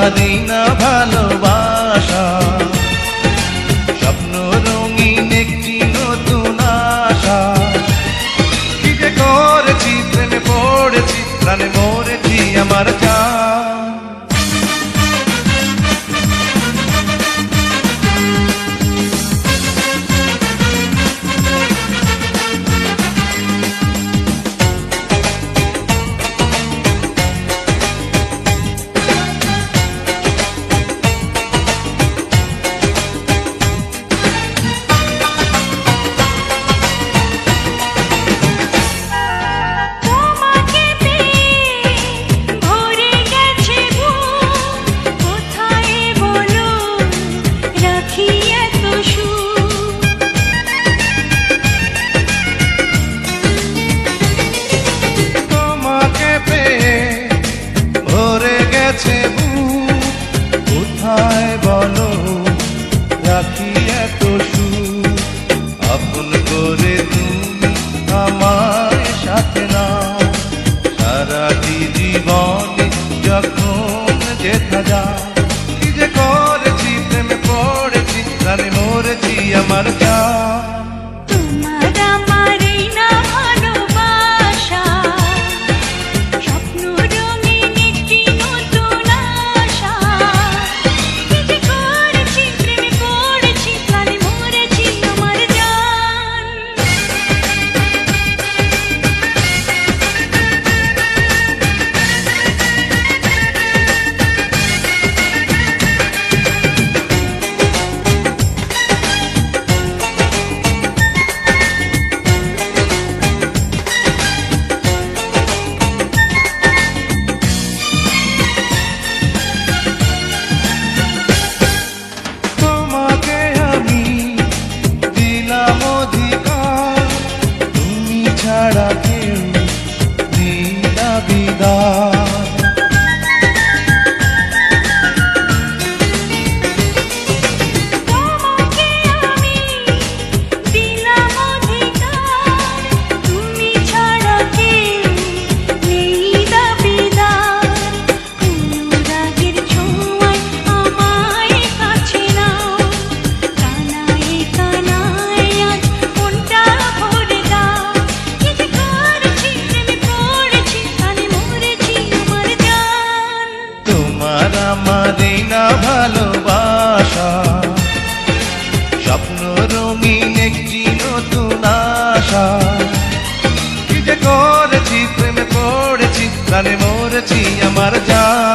আমারই না ভালোবাসা, স্বপ্ন রঙিন একটি নতুন আশা। কি যে করেছি, প্রেমে পড়েছি, প্রাণে মরেছি আমার জান। কোথায় বলো রাখি এত সুখ, আপন করে তুমি আমার সাথে নাও, সারাটি জীবনে যখন যেথা যাও। কি যে করেছি, প্রেমে পড়েছি, প্রাণে মরেছি আমার জান। ছাড়া কেউ দিলা বিদায়, তোমাকে আমি দিলাম অধিকার, তুমি ছাড়া কেউ নেই দাবিদার। অনুরাগের ছোঁয়ায় আমায় কাছে নাও, কানায় কানায় আজ মনটা ভরে দাও। তোমার আমারই না ভালোবাসা, স্বপ্ন রঙিন একটি নতুন আশা। কি যে করেছি, প্রেমে পড়েছি, প্রাণে মরেছি আমার জান।